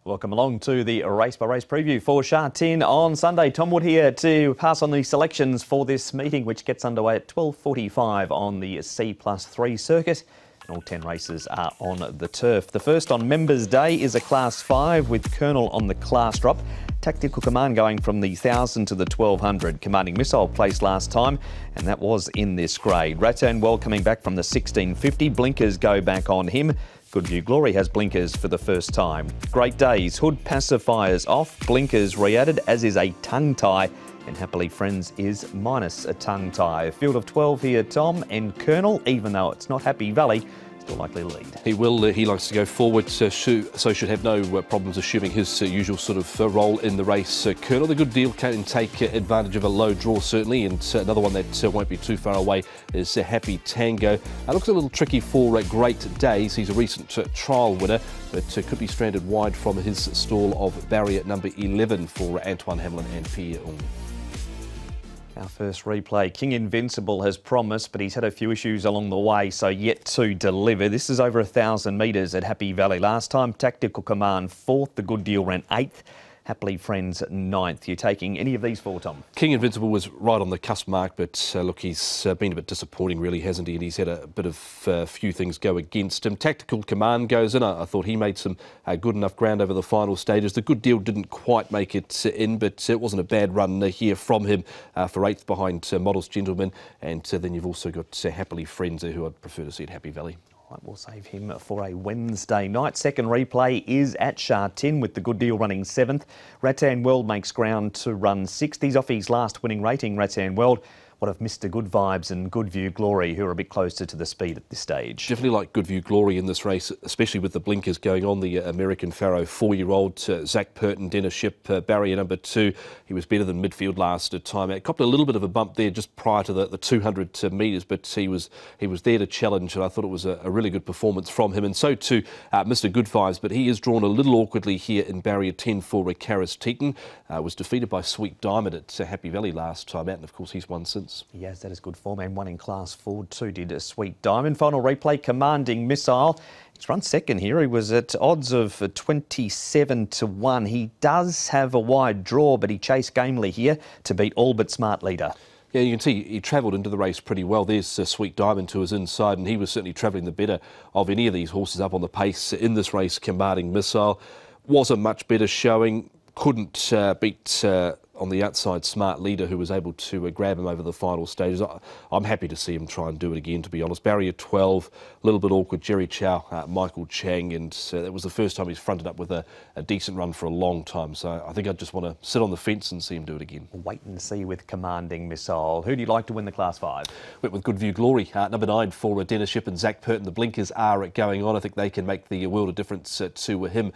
Welcome along to the race-by-race preview for Sha Tin on Sunday. Tom Wood here to pass on the selections for this meeting, which gets underway at 12:45 on the C+3 circuit. All 10 races are on the turf. The first on Members Day is a Class 5 with Colonel on the class drop. Tactical Command going from the 1000 to the 1200. Commanding Missile placed last time, and that was in this grade. Rattan Well coming back from the 1650. Blinkers go back on him. Good View Glory has blinkers for the first time. Great Days, Hood pacifiers off, blinkers re-added, as is a tongue tie, and Happily Friends is minus a tongue tie. A field of 12 here, Tom, and Colonel, even though it's not Happy Valley, still likely to lead. He will. He likes to go forward, so should have no problems assuming his usual sort of role in the race. Colonel, the good deal can take advantage of a low draw, certainly, and another one that won't be too far away is Happy Tango. Looks a little tricky for Great Days. He's a recent trial winner, but could be stranded wide from his stall of barrier number 11 for Antoine Hamlin and Pierre Ung. Our first replay, King Invincible has promised, but he's had a few issues along the way, so yet to deliver. This is over 1,000 metres at Happy Valley. Last time, Tactical Command 4th, the Good Deal ran 8th. Happily Friends 9th. You're taking any of these four, Tom? King Invincible was right on the cusp mark, but look, he's been a bit disappointing, really, hasn't he? And he's had a bit of few things go against him. Tactical Command goes in. I thought he made some good enough ground over the final stages. The Good Deal didn't quite make it in, but it wasn't a bad run here from him for 8th behind Models Gentleman. And then you've also got Happily Friends, who I'd prefer to see at Happy Valley. Right, we'll save him for a Wednesday night. Second replay is at Sha Tin with the Good Deal running 7th. Rattan World makes ground to run 6th. He's off his last winning rating, Rattan World. What of Mr. Good Vibes and Good View Glory, who are a bit closer to the speed at this stage? Definitely like Good View Glory in this race, especially with the blinkers going on. The American Pharaoh 4-year-old, Zach Purton, Dennis Ship, barrier number 2. He was better than midfield last time out. Copped a little bit of a bump there just prior to the 200 metres, but he was there to challenge, and I thought it was a really good performance from him. And so too Mr. Good Vibes, but he is drawn a little awkwardly here in barrier 10 for Karis Teton. Was defeated by Sweet Diamond at Happy Valley last time out, and of course he's won since. Yes, that is good form, and one in Class 4 too did a Sweet Diamond. Final replay, Commanding Missile. He's run second here. He was at odds of 27 to 1. He does have a wide draw, but he chased gamely here to beat All But Smart leader. Yeah, you can see he travelled into the race pretty well. There's Sweet Diamond to his inside, and he was certainly travelling the better of any of these horses up on the pace in this race. Commanding Missile was a much better showing. Couldn't beat on the outside Smart leader, who was able to grab him over the final stages. I'm happy to see him try and do it again, to be honest. Barrier 12, a little bit awkward. Jerry Chow, Michael Chang, and it was the first time he's fronted up with a decent run for a long time. So I think I just want to sit on the fence and see him do it again. Wait and see with Commanding Missile. Who do you like to win the Class 5? Went with Good View Glory, number 9 for Dennis Ship and Zach Purton. The blinkers are going on. I think they can make the world of difference to him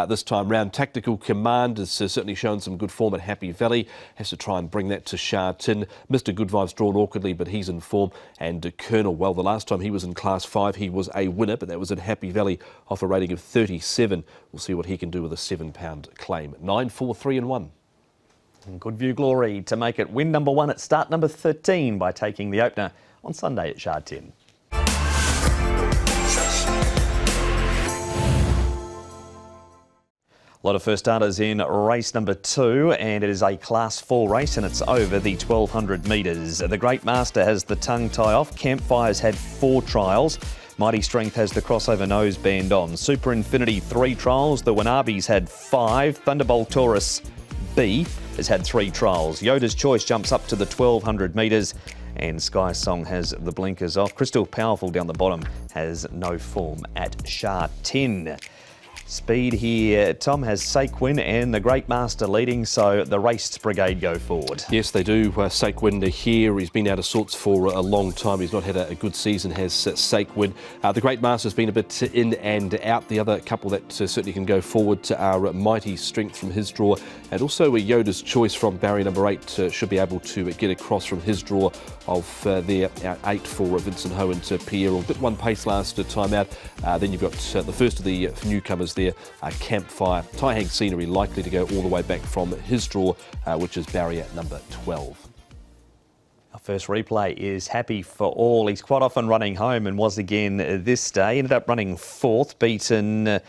this time round. Tactical Command has certainly shown some good form at Happy Valley. Has to try and bring that to Sha Tin. Mr. Good Vibes drawn awkwardly, but he's in form. And Colonel, well, the last time he was in Class 5, he was a winner, but that was at Happy Valley off a rating of 37. We'll see what he can do with a £7 claim. 9, 4, 3 and 1. And Good View Glory to make it win number 1 at start number 13 by taking the opener on Sunday at Sha Tin. A lot of first starters in race number 2, and it is a Class 4 race, and it's over the 1200 metres. The Great Master has the tongue tie off. Campfire's had 4 trials. Mighty Strength has the crossover nose band on. Super Infinity 3 trials. The Wanabe's had 5. Thunderbolt Taurus B has had 3 trials. Yoda's Choice jumps up to the 1200 metres, and Sky Song has the blinkers off. Crystal Powerful down the bottom has no form at Sha Tin. Speed here, Tom, has Saquin and the Great Master leading, so the race brigade go forward. Yes, they do. Saquin here, he's been out of sorts for a long time. He's not had a good season, has Saquin. The Great Master's been a bit in and out. The other couple that certainly can go forward are Mighty Strength from his draw, and also Yoda's Choice from barrier number 8 should be able to get across from his draw of their 8 for Vincent Ho and Pierre. A bit one pace last time out. Then you've got the first of the newcomers there, Campfire. Tai Hang Scenery likely to go all the way back from his draw, which is barrier number 12. Our first replay is Happy for All. He's quite often running home and was again this day. Ended up running 4th, beaten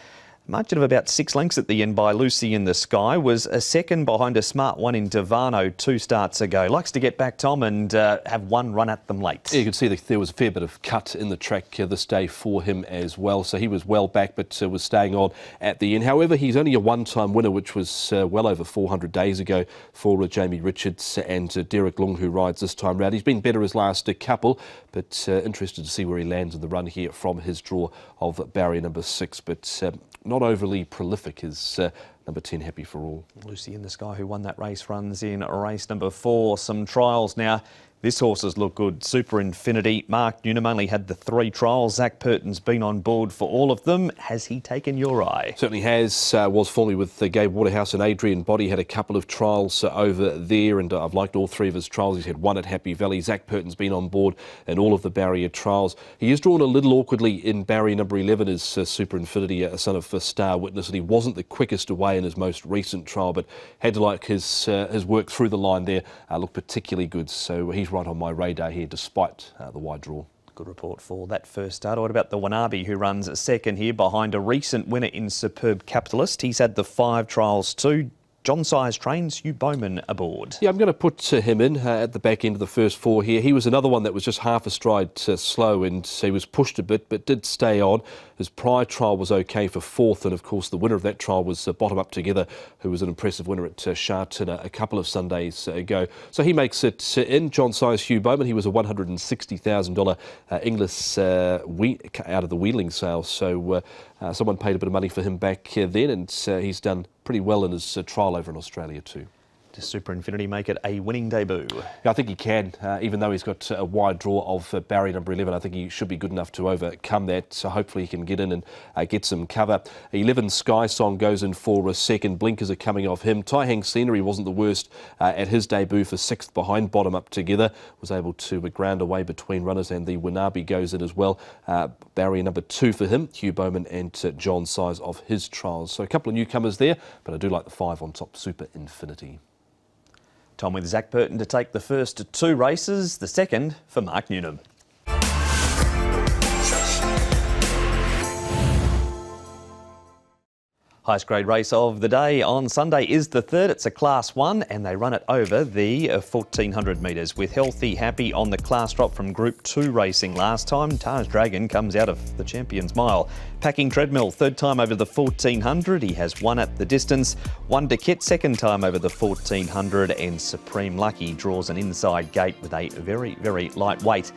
Margin of about 6 lengths at the end by Lucy in the Sky. Was a second behind a smart one in Devano 2 starts ago. Likes to get back, Tom, and have one run at them late. Yeah, you can see that there was a fair bit of cut in the track this day for him as well. So he was well back, but was staying on at the end. However, he's only a one-time winner, which was well over 400 days ago for Jamie Richards and Derek Long, who rides this time round. He's been better his last couple, but interested to see where he lands in the run here from his draw of barrier number 6. But not overly prolific is number 10, Happy for All. Lucy in the Sky, who won that race, runs in race number 4. Some trials now. This horse has looked good. Super Infinity. Mark Newnham only had the 3 trials. Zach Purton's been on board for all of them. Has he taken your eye? Certainly has. Was formerly with Gabe Waterhouse and Adrian Body. Had a couple of trials over there, and I've liked all 3 of his trials. He's had one at Happy Valley. Zach Purton's been on board in all of the barrier trials. He is drawn a little awkwardly in barrier number 11 as Super Infinity, a son of Star Witness, and he wasn't the quickest away in his most recent trial, but had to like his work through the line there. Looked particularly good, so he's right on my radar here despite the wide draw. Good report for that first start. What about the Wanabe, who runs second here behind a recent winner in Superb Capitalist? He's had the 5 trials too. John Size trains, Hugh Bowman aboard. Yeah, I'm going to put him in at the back end of the first 4 here. He was another one that was just half a stride slow, and he was pushed a bit but did stay on. His prior trial was okay for 4th, and of course the winner of that trial was Bottom Up Together, who was an impressive winner at Sha Tin a couple of Sundays ago. So he makes it in. John Size, Hugh Bowman. He was a $160,000 Inglis out of the wheeling sale, so someone paid a bit of money for him back then, and he's done pretty well in his trial over in Australia too. Does Super Infinity make it a winning debut? Yeah, I think he can, even though he's got a wide draw of barrier number 11. I think he should be good enough to overcome that, so hopefully he can get in and get some cover. 11 Sky Song goes in for a second. Blinkers are coming off him. Tai Hang Scenery wasn't the worst at his debut for 6th behind Bottom Up Together. Was able to ground away between runners, and the Wanabe goes in as well. Barrier number 2 for him, Hugh Bowman and John Size of his trials. So a couple of newcomers there, but I do like the 5 on top, Super Infinity. Tom with Zach Purton to take the first 2 races, the second for Mark Newnham. Highest grade race of the day on Sunday is the 3rd. It's a Class 1 and they run it over the 1400 metres with Healthy Happy on the class drop from Group 2 racing last time. Taj Dragon comes out of the Champions Mile. Packing Treadmill, 3rd time over the 1400. He has won at the distance. Wonder Kit, 2nd time over the 1400. And Supreme Lucky draws an inside gate with a very, very light weight.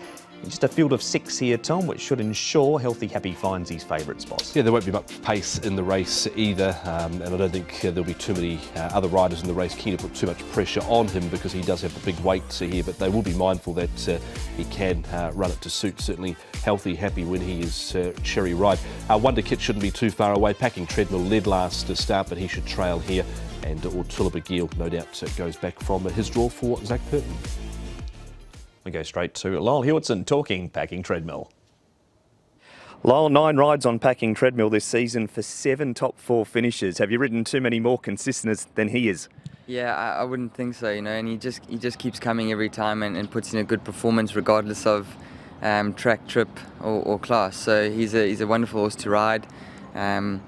Just a field of 6 here, Tom, which should ensure Healthy Happy finds his favourite spots. Yeah, there won't be much pace in the race either, and I don't think there'll be too many other riders in the race keen to put too much pressure on him because he does have a big weight here, but they will be mindful that he can run it to suit certainly Healthy Happy when he is cherry ripe. Wonder Kit shouldn't be too far away. Packing Treadmill led last to start, but he should trail here, and Ortula Bagil no doubt goes back from his draw for Zach Purton. We go straight to Lyle Hewitson talking Packing Treadmill. Lyle, 9 rides on Packing Treadmill this season for 7 top 4 finishes. Have you ridden too many more consistent than he is? Yeah, I wouldn't think so, you know, and he just keeps coming every time and puts in a good performance regardless of track, trip or class. So he's a wonderful horse to ride. I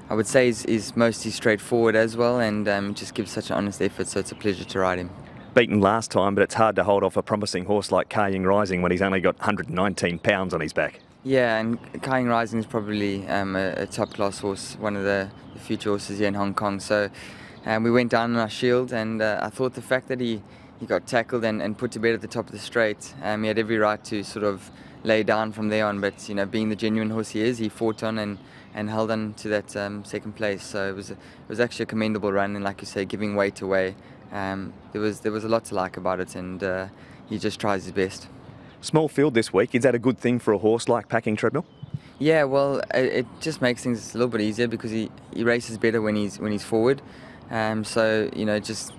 would say he's mostly straightforward as well, and just gives such an honest effort, so it's a pleasure to ride him. Beaten last time, but it's hard to hold off a promising horse like Kaying Rising when he's only got 119 pounds on his back. Yeah, and Kaying Rising is probably a top-class horse, one of the future horses here in Hong Kong. So we went down on our shield, and I thought the fact that he got tackled and put to bed at the top of the straight, he had every right to sort of lay down from there on. But you know, being the genuine horse he is, he fought on and held on to that second place. So it was actually a commendable run, and like you say, giving weight away. There was a lot to like about it, and he just tries his best. Small field this week, is that a good thing for a horse like Packing Treadmill? Yeah, well, it just makes things a little bit easier because he races better when he's forward. So you know, it just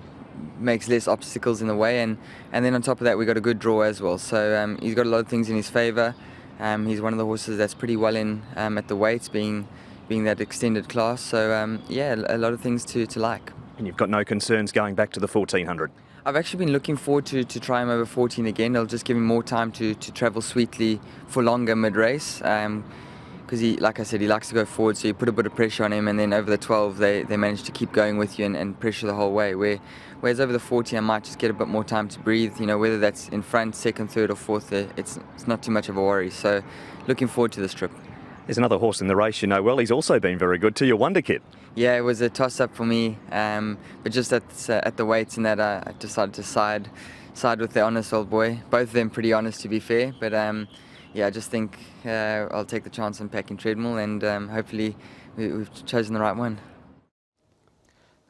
makes less obstacles in the way, and then on top of that we got a good draw as well. So he's got a lot of things in his favour. He's one of the horses that's pretty well in at the weights, being that extended class. So yeah, a lot of things to like. And you've got no concerns going back to the 1400? I've actually been looking forward to try him over 14 again. It'll just give him more time to travel sweetly for longer mid-race. Because because he, like I said, he likes to go forward, so you put a bit of pressure on him, and then over the 12 they manage to keep going with you and pressure the whole way. Whereas over the 40 I might just get a bit more time to breathe, you know, whether that's in front, second, third or fourth, it's not too much of a worry. So looking forward to this trip. There's another horse in the race you know well. He's also been very good too, your Wonder Kid. Yeah, it was a toss-up for me, but just at the weights and that I decided to side with the honest old boy. Both of them pretty honest, to be fair, but yeah, I just think I'll take the chance on Packing Treadmill, and hopefully we've chosen the right one.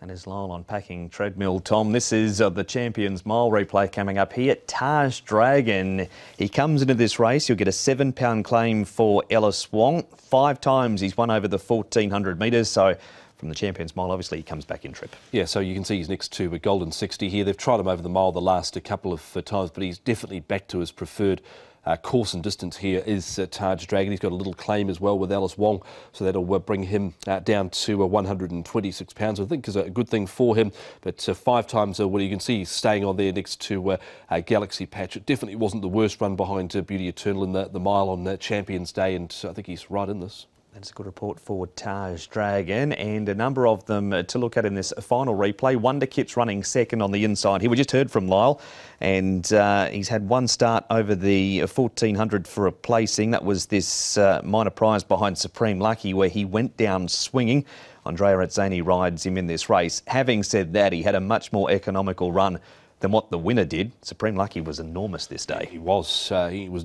And as Lyle on Packing Treadmill, Tom, this is the Champions Mile replay coming up here. Taj Dragon, he comes into this race. You'll get a £7 claim for Ellis Wong. 5 times he's won over the 1400 metres, so from the Champions Mile, obviously he comes back in trip. Yeah, so you can see he's next to a Golden 60 here. They've tried him over the mile the last couple of times, but he's definitely back to his preferred course and distance here is Taj Dragon. He's got a little claim as well with Alice Wong, so that'll bring him down to £126, I think is a good thing for him. But 5 times, well, you can see he's staying on there next to Galaxy Patch. It definitely wasn't the worst run behind Beauty Eternal in the mile on Champions Day, and I think he's right in this. That's a good report for Taj Dragon, and a number of them to look at in this final replay. Wonder Kid's running second on the inside here. We just heard from Lyle, and he's had one start over the 1400 for a placing. That was this minor prize behind Supreme Lucky, where he went down swinging. Andrea Azzani rides him in this race. Having said that, he had a much more economical run than what the winner did. Supreme Lucky was enormous this day. He was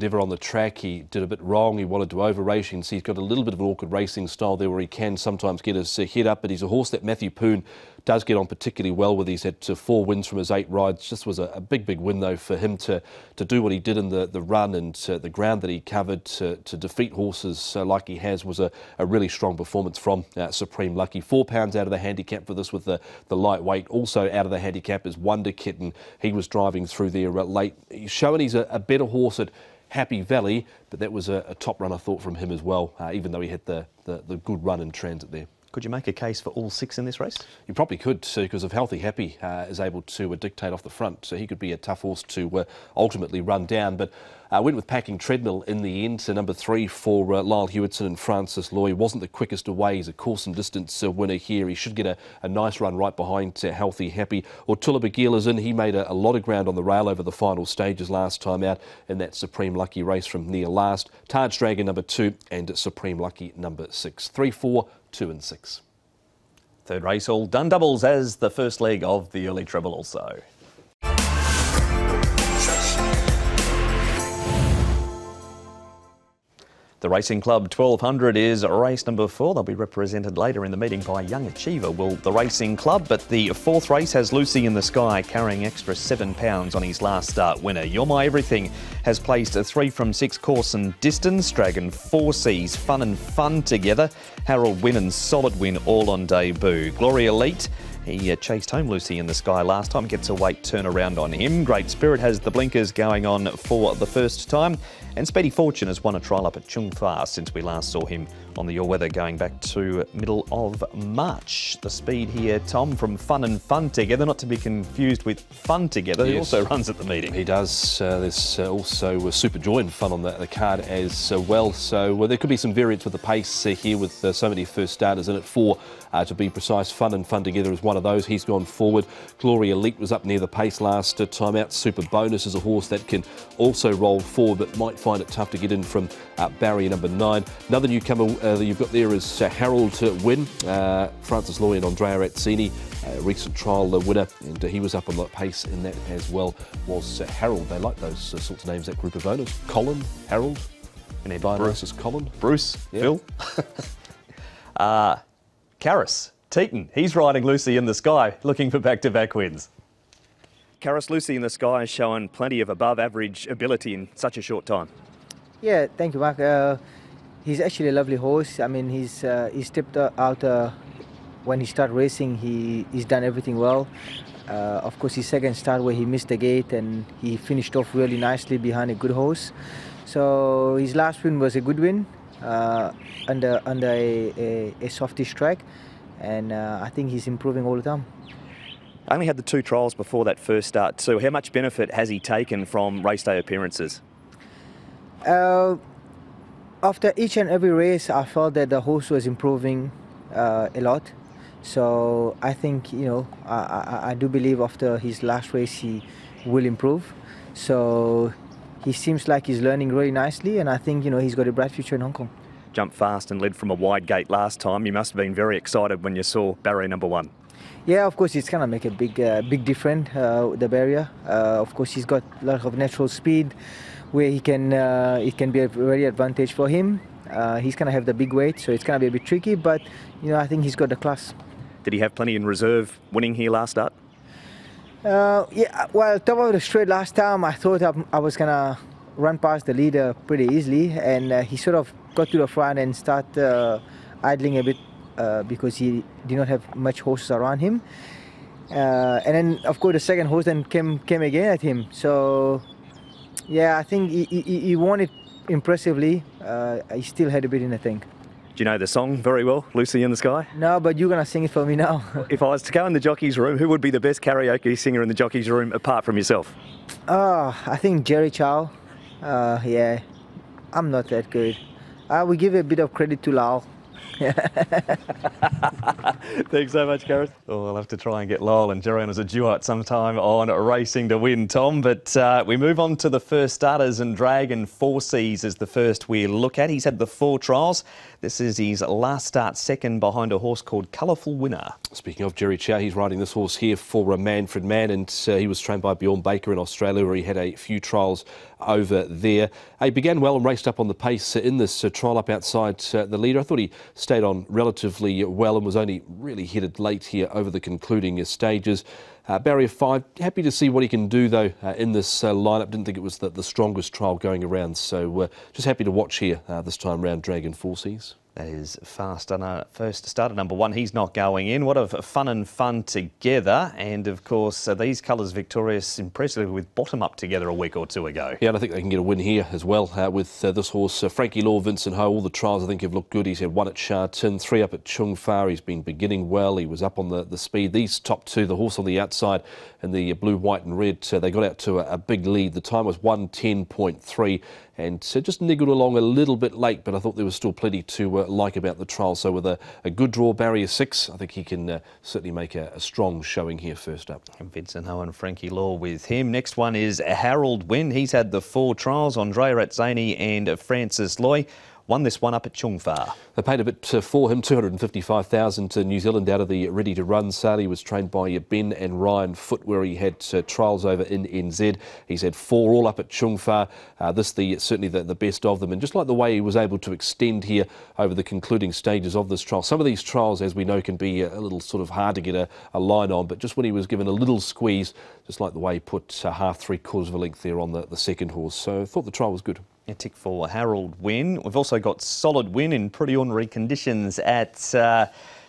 never on the track. He did a bit wrong. He wanted to over-race. You can see he's got a little bit of an awkward racing style there where he can sometimes get his head up, but he's a horse that Matthew Poon does get on particularly well with. He's had 4 wins from his 8 rides. Just was a big win though for him to do what he did in the run, and the ground that he covered to defeat horses like he has was a really strong performance from Supreme Lucky. £4 out of the handicap for this with the lightweight. Also out of the handicap is Wonder Kid, and he was driving through there late. He's showing he's a better horse at Happy Valley, but that was a top run I thought from him as well, even though he had the good run in transit there. Could you make a case for all 6 in this race? You probably could, because if Healthy Happy is able to dictate off the front, so he could be a tough horse to ultimately run down. But went with Packing Treadmill in the end, so number 3 for Lyle Hewitson and Francis Loy. Wasn't the quickest away. He's a course and distance winner here. He should get a nice run right behind Healthy Happy. Ortula Bagil is in. He made a lot of ground on the rail over the final stages last time out in that Supreme Lucky race from near last. Taj Dragon number 2 and Supreme Lucky number 6. 3, 4, 2 and 6. Third race all done doubles as the first leg of the early treble also. The Racing Club 1200 is race number 4. They'll be represented later in the meeting by Young Achiever, the Racing Club. But the 4th race has Lucy in the Sky carrying extra £7 on his last start winner. You're My Everything has placed a 3 from 6 course and distance. Dragon 4 Seas, Fun and Fun together. Harold Win and Solid Win all on debut. Glory Elite, he chased home Lucy in the Sky last time, gets a weight turnaround on him. Great Spirit has the blinkers going on for the first time. And Speedy Fortune has won a trial up at Chung Fa since we last saw him on the Your Weather going back to middle of March. The speed here, Tom, from Fun and Fun together, not to be confused with Fun Together. Yes. He also runs at the meeting. He does. There's also Super Joy and Fun on the card as well. So there could be some variance with the pace here with so many first starters in it. 4 to be precise. Fun and Fun Together is one of those. He's gone forward. Glory Elite was up near the pace last time out. Super Bonus is a horse that can also roll forward, but might find it tough to get in from barrier number 9. Another newcomer that you've got there is Harold Win. Francis Loy and Andrea Azzani, recent trial winner, and he was up on the pace in that as well, was Harold. They like those sorts of names, that group of owners. Colin, Harold, and Bruce is Colin. Bruce, yeah. Phil. Karis, Teton, he's riding Lucy in the Sky, looking for back-to-back wins. Karis, Lucy in the Sky has shown plenty of above-average ability in such a short time. Yeah, thank you, Mark. He's actually a lovely horse. I mean, he's stepped out when he started racing. He's done everything well. Of course, his second start where he missed the gate, and he finished off really nicely behind a good horse. So his last win was a good win under a softish track, and I think he's improving all the time. I only had the 2 trials before that first start too. How much benefit has he taken from race day appearances? After each and every race, I felt that the horse was improving a lot. So I think, you know, I do believe after his last race he will improve. So he seems like he's learning really nicely, and I think, you know, he's got a bright future in Hong Kong. Jumped fast and led from a wide gate last time. You must have been very excited when you saw barrier number 1. Yeah, of course, it's going to make a big difference, the barrier. Of course, he's got a lot of natural speed where it can be a very advantage for him. He's going to have the big weight, so it's going to be a bit tricky, but, you know, I think he's got the class. Did he have plenty in reserve winning here last start? Yeah, well, top of the straight last time, I thought I was going to run past the leader pretty easily, and he sort of got to the front and started idling a bit because he did not have much horses around him. And then, of course, the second horse then came again at him. So, yeah, I think he won it impressively. He still had a bit in the tank. Do you know the song very well, Lucy in the Sky? No, but you're going to sing it for me now. If I was to go in the jockey's room, who would be the best karaoke singer in the jockey's room apart from yourself? I think Jerry Chow. Yeah, I'm not that good. I will give a bit of credit to Lau. Thanks so much, Gareth. Oh, I'll have to try and get Lyle and Jerry on as a duo at some time on Racing to Win, Tom. But we move on to the first starters, and Dragon 4 Seas is the first we look at. He's had the 4 trials. This is his last start, second behind a horse called Colourful Winner. Speaking of Jerry Chow, he's riding this horse here for Manfred Mann, and he was trained by Bjorn Baker in Australia, where he had a few trials over there. He began well and raced up on the pace in this trial up outside the leader. I thought he stayed on relatively well and was only really headed late here over the concluding stages. Barrier 5, happy to see what he can do though in this lineup. Didn't think it was the strongest trial going around, so just happy to watch here this time round Dragon 4 Seas. That is fast on a first starter number 1. He's not going in. What a fun together. And of course, these colours victorious impressively with bottom up together a week or 2 ago. Yeah, and I think they can get a win here as well with this horse. Frankie Law, Vincent Ho, all the trials I think have looked good. He's had 1 at Sha Tin, 3 up at Chung Fa. He's been beginning well. He was up on the speed. These top 2, the horse on the outside and the blue, white and red, they got out to a big lead. The time was 1:10.3. And just niggled along a little bit late, but I thought there was still plenty to like about the trial. So with a good draw, barrier 6, I think he can certainly make a strong showing here first up. And Vincent Ho and Frankie Law with him. Next one is Harold Wynn. He's had the 4 trials. Andrea Razzani and Francis Loy won this one up at Chung Fa. They paid a bit for him, 255,000 to New Zealand out of the Ready to Run sale. He was trained by Ben and Ryan Foote, where he had trials over in NZ. He's had 4 all up at Chung Fa. This certainly the best of them, and just like the way he was able to extend here over the concluding stages of this trial. Some of these trials, as we know, can be a little sort of hard to get a line on, but just when he was given a little squeeze, just like the way he put half, 3/4 of a length there on the second horse. So I thought the trial was good. A tick for Harold Wynn. We've also got Solid Win in pretty ordinary conditions at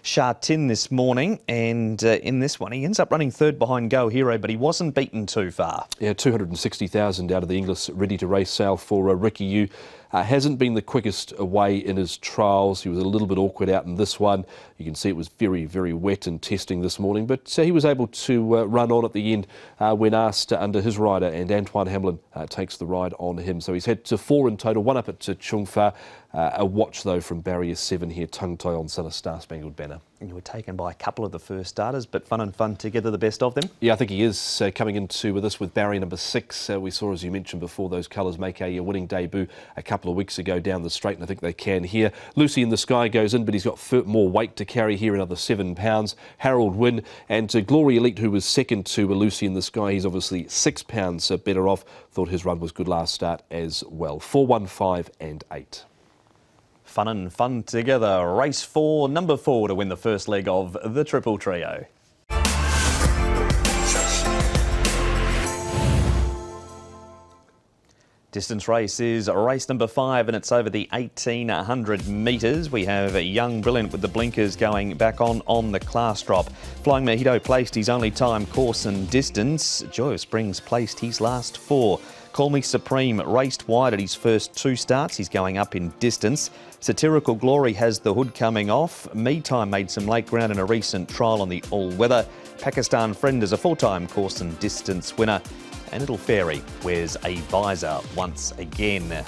Sha Tin this morning, and in this one he ends up running 3rd behind Go Hero, but he wasn't beaten too far. Yeah, 260,000 out of the English Ready to Race sale for Ricky Yu. Hasn't been the quickest away in his trials. He was a little bit awkward out in this one. You can see it was very, very wet in testing this morning, but he was able to run on at the end when asked under his rider, and Antoine Hamlin takes the ride on him. So he's had to 4 in total, 1 up at Chung Fa. A watch though from barrier 7 here, tongue tie on Son of Star Spangled Banner. And you were taken by a couple of the first starters, but fun together, the best of them? Yeah, I think he is coming into this with barrier number 6. We saw, as you mentioned before, those colours make a winning debut a couple of weeks ago down the straight, and I think they can here. Lucy in the Sky goes in, but he's got more weight to carry here, another 7 pounds. Harold Wynn and Glory Elite, who was second to Lucy in the Sky, he's obviously 6 pounds better off. Thought his run was good last start as well. 4, 1, 5 and 8. Fun together. Race 4, number 4 to win the first leg of the Triple Trio. Distance race is race number 5, and it's over the 1,800 metres. We have Young Brilliant with the blinkers going back on the class drop. Flying Mojito placed his only time, course and distance. Joy of Springs placed his last 4. Call Me Supreme raced wide at his first 2 starts. He's going up in distance. Satirical Glory has the hood coming off. Me Time made some late ground in a recent trial on the all-weather. Pakistan Friend is a 4-time course and distance winner. And Little Fairy wears a visor once again.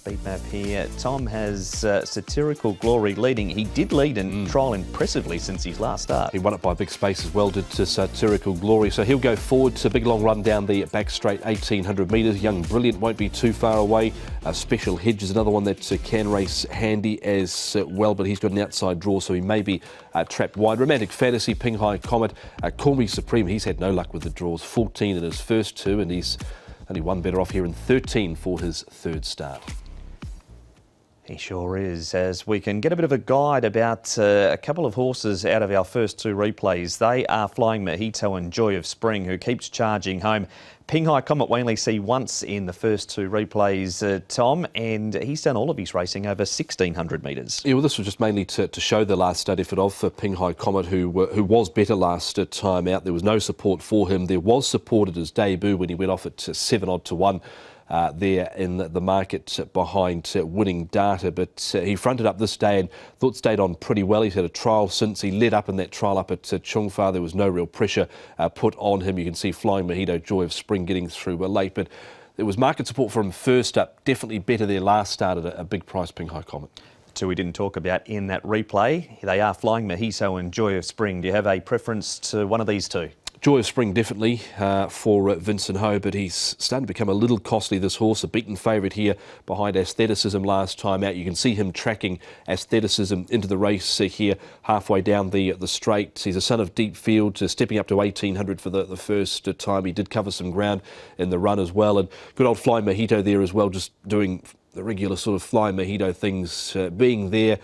speed map here. Tom has Satirical Glory leading. He did lead in trial impressively since his last start. He won it by a big space as well, did to Satirical Glory. So he'll go forward to a big long run down the back straight, 1800 metres. Young Brilliant won't be too far away. Special Hedge is another one that can race handy as well, but he's got an outside draw, so he may be trapped wide. Romantic Fantasy, Ping Hai Comet, Call Me Supreme. He's had no luck with the draws. 14 in his first two, and he's only one better off here in 13 for his third start. He sure is, as we can get a bit of a guide about a couple of horses out of our first two replays. They are Flying Mojito and Joy of Spring, who keeps charging home. Ping Hai Comet we only see once in the first two replays, Tom, and he's done all of his racing over 1,600 metres. Yeah, well, this was just mainly to show the last stud effort of Ping Hai Comet, who was better last time out. There was no support for him. There was support at his debut when he went off at 7-1. There in the market behind Winning Data, but he fronted up this day and thought stayed on pretty well. He's had a trial since. He led up in that trial up at Chung Fa. There was no real pressure put on him. You can see Flying Mojito, Joy of Spring getting through late, but there was market support for him first up. Definitely better there last start at a big price, Ping Hai Comet. Two we didn't talk about in that replay. They are Flying Mojito and Joy of Spring. Do you have a preference to one of these two? Joy of Spring definitely for Vincent Ho, but he's starting to become a little costly, this horse. A beaten favourite here behind Aestheticism last time out. You can see him tracking Aestheticism into the race here halfway down the straight. He's a son of Deep Field, stepping up to 1800 for the first time. He did cover some ground in the run as well, and good old Flying Mojito there as well, just doing the regular sort of Flying Mojito things, being there,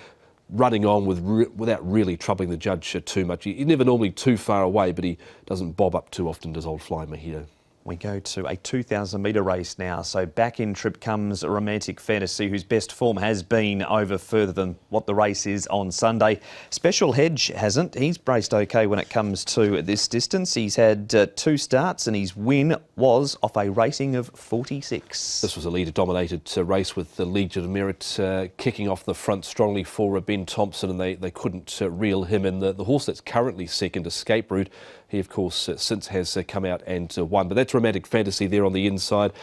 running on without really troubling the judge too much. He's never normally too far away, but he doesn't bob up too often, does old Flying Mojito. We go to a 2,000 metre race now. So back in trip comes Romantic Fantasy, whose best form has been over further than what the race is on Sunday. Special Hedge hasn't. He's braced okay when it comes to this distance. He's had two starts and his win was off a rating of 46. This was a leader-dominated race with the Legion of Merit kicking off the front strongly for Ben Thompson, and they couldn't reel him in. The horse that's currently second, Escape Route, he, of course, since has come out and won. But that's Romantic Fantasy there on the inside.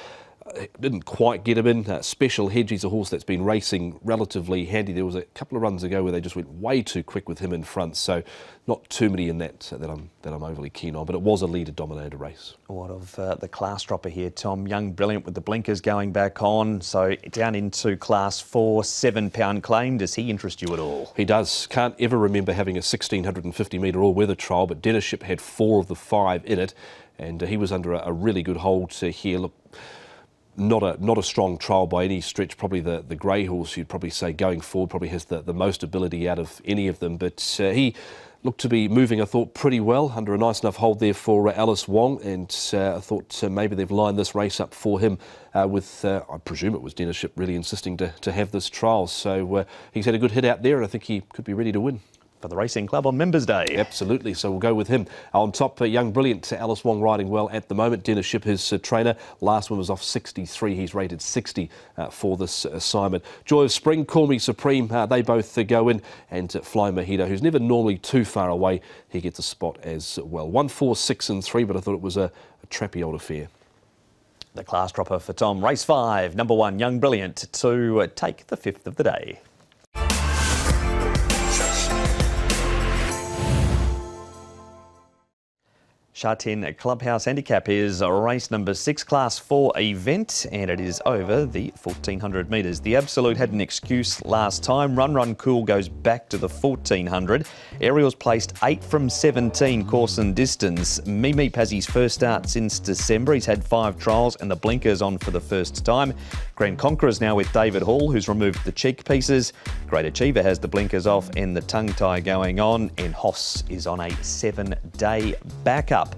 Didn't quite get him in. Special Hedge, he's a horse that's been racing relatively handy. There was a couple of runs ago where they just went way too quick with him in front, so not too many in that I'm overly keen on, but it was a leader-dominated race. What of the class dropper here, Tom? Young Brilliant with the blinkers going back on, so down into class 4, £7 claim. Does he interest you at all? He does. Can't ever remember having a 1,650 metre all-weather trial, but Dennership had 4 of the 5 in it, and he was under a really good hold here. Look, not a strong trial by any stretch. Probably the grey horse, you'd probably say, going forward, probably has the most ability out of any of them. But he looked to be moving, I thought, pretty well under a nice enough hold there for Alice Wong. And I thought maybe they've lined this race up for him with, I presume it was Dennership, really insisting to have this trial. So he's had a good hit out there, and I think he could be ready to win. For the Racing Club on Members Day. Absolutely, so we'll go with him. On top, Young Brilliant, Alice Wong riding well at the moment. Dennership, his trainer. Last one was off 63. He's rated 60 for this assignment. Joy of Spring, Call Me Supreme, they both go in. And Flying Mojito, who's never normally too far away, he gets a spot as well. 1, 4, 6 and 3, but I thought it was a trappy old affair. The class dropper for Tom. Race 5, number 1, Young Brilliant, to take the 5th of the day. Sha Tin Clubhouse Handicap is race number 6, class 4 event, and it is over the 1,400 metres. The Absolute had an excuse last time. Run Cool goes back to the 1,400. Ariel's placed 8 from 17 course and distance. Mimi Pazzi's first start since December. He's had 5 trials and the blinkers on for the first time. Grand Conqueror's now with David Hall, who's removed the cheek pieces. Great Achiever has the blinkers off and the tongue tie going on, and Hoss is on a 7-day backup.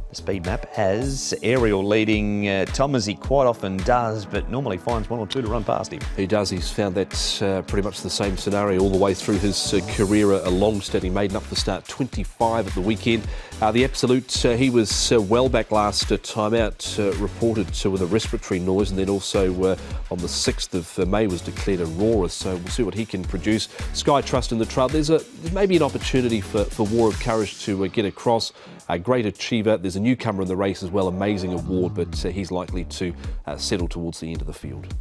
The speed map has Ariel leading Tom, as he quite often does, but normally finds 1 or 2 to run past him. He does. He's found that pretty much the same scenario all the way through his career. A long-standing maiden up for start, 25 at the weekend. The Absolute, he was well back last time out, reported with a respiratory noise, and then also on the 6th of May was declared a roarer, so we'll see what he can produce. Sky Trust in the trail. There's maybe an opportunity for War of Courage to get across. A Great Achiever. There's a newcomer in the race as well, Amazing Award, but he's likely to settle towards the end of the field.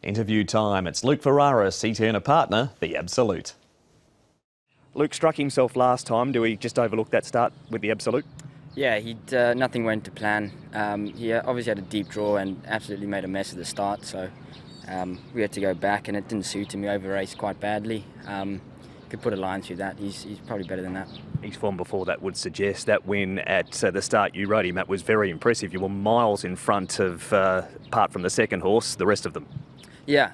Interview time. It's Luke Ferraris, CT partner, The Absolute. Luke struck himself last time. Do we just overlook that start with The Absolute? Yeah, nothing went to plan. He obviously had a deep draw and absolutely made a mess at the start, so we had to go back and it didn't suit him. He over-raced quite badly. Could put a line through that. He's probably better than that. His form before that would suggest that win at the start you rode him at was very impressive. You were miles in front of, apart from the second horse, the rest of them. Yeah,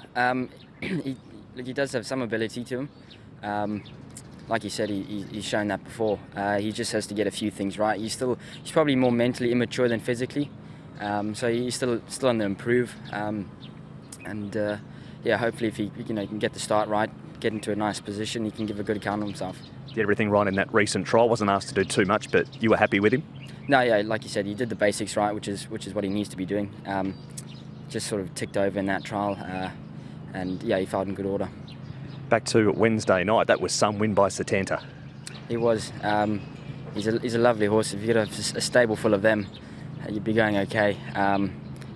he does have some ability to him. Like you said, he's shown that before. He just has to get a few things right. He's probably more mentally immature than physically, so he's still on the improve. Yeah, hopefully if he can get the start right, get into a nice position, he can give a good account of himself. Did everything right in that recent trial. Wasn't asked to do too much, but you were happy with him? No, yeah, like you said, he did the basics right, which is what he needs to be doing. Just sort of ticked over in that trial, and yeah, he felt in good order. Back to Wednesday night, that was some win by Satanta. He was. He's a lovely horse. If you could have a stable full of them, you'd be going okay.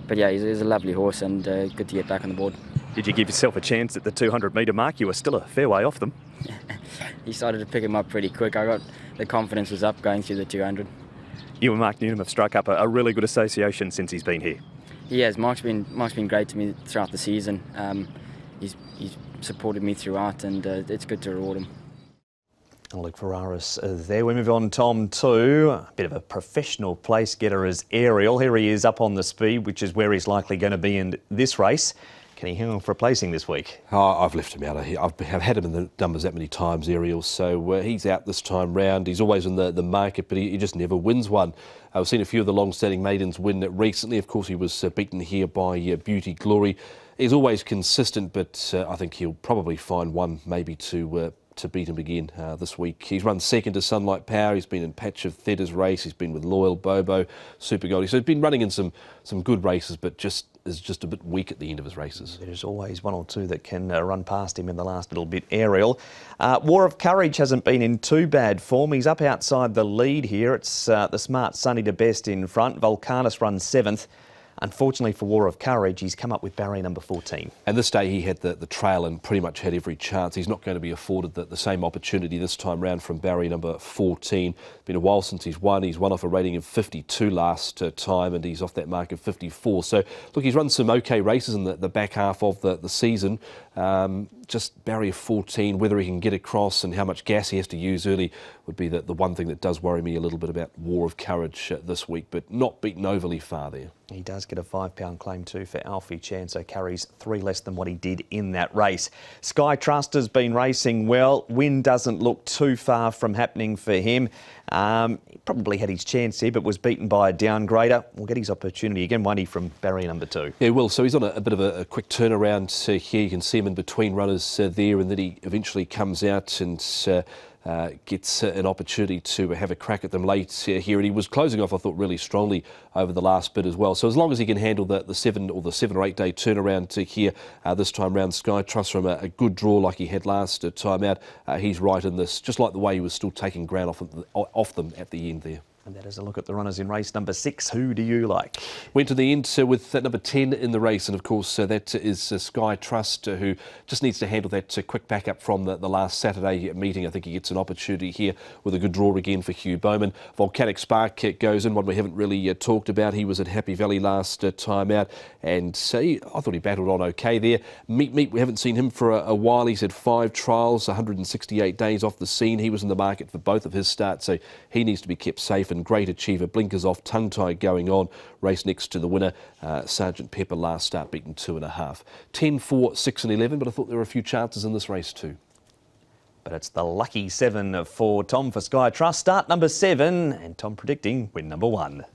But yeah, he's a lovely horse and good to get back on the board. Did you give yourself a chance at the 200-metre mark? You were still a fair way off them. He started to pick him up pretty quick. The confidence was up going through the 200. You and Mark Newnham have struck up a really good association since he's been here. He has. Mark's been great to me throughout the season. He's supported me throughout, and it's good to reward him. Luke Ferraris there. We move on, Tom, to a bit of a professional place getter as Ariel. Here he is up on the speed, which is where he's likely going to be in this race. Can he hang on for a placing this week? Oh, I've left him out of here. I've had him in the numbers that many times, Ariel, so he's out this time round. He's always in the market, but he just never wins one. I've seen a few of the long-standing maidens win recently. Of course, he was beaten here by Beauty Glory. He's always consistent, but I think he'll probably find one maybe to beat him again this week. He's run second to Sunlight Power. He's been in Patch of Theta's race. He's been with Loyal Bobo, Super Goldie. So he's been running in some good races, but is just a bit weak at the end of his races. There's always one or two that can run past him in the last little bit. Ariel. War of Courage hasn't been in too bad form. He's up outside the lead here. It's the smart Sunny to best in front. Volcanus runs 7th. Unfortunately for War of Courage, he's come up with barrier number 14. And this day he had the trail and pretty much had every chance. He's not going to be afforded the same opportunity this time round from barrier number 14. Been a while since he's won. He's won off a rating of 52 last time, and he's off that mark of 54. So, look, he's run some okay races in the back half of the season. Just barrier 14, whether he can get across and how much gas he has to use early would be the one thing that does worry me a little bit about War of Courage this week, but not beaten overly far there. He does get a £5 claim too for Alfie Chan, so carries 3 less than what he did in that race. Sky Trust has been racing well. Win doesn't look too far from happening for him. He probably had his chance here, but was beaten by a downgrader. We'll get his opportunity again, won't he, from barrier number 2? Yeah, he will. So he's on a bit of a quick turnaround here. You can see him in between runners there, and then he eventually comes out and gets an opportunity to have a crack at them late here. And he was closing off, I thought, really strongly over the last bit as well. So as long as he can handle the 7 or 8 day turnaround here this time round, Sky Trust from a good draw like he had last time out, he's right in this, just like the way he was still taking ground off them at the end there. And that is a look at the runners in race number 6. Who do you like? Went to the end with number 10 in the race, and of course that is Sky Trust, who just needs to handle that quick backup from the last Saturday meeting. I think he gets an opportunity here with a good draw again for Hugh Bowman. Volcanic Spark goes in, one we haven't really talked about. He was at Happy Valley last time out, and I thought he battled on okay there. Meat, we haven't seen him for a while. He's had 5 trials, 168 days off the scene. He was in the market for both of his starts, so he needs to be kept safe. And Great Achiever, blinkers off, tongue-tied going on. Race next to the winner, Sergeant Pepper, last start beaten 2.5. 10, 4, 6 and 11, but I thought there were a few chances in this race too. But it's the lucky 7 for Tom for Sky Trust. Start number 7, and Tom predicting win number 1.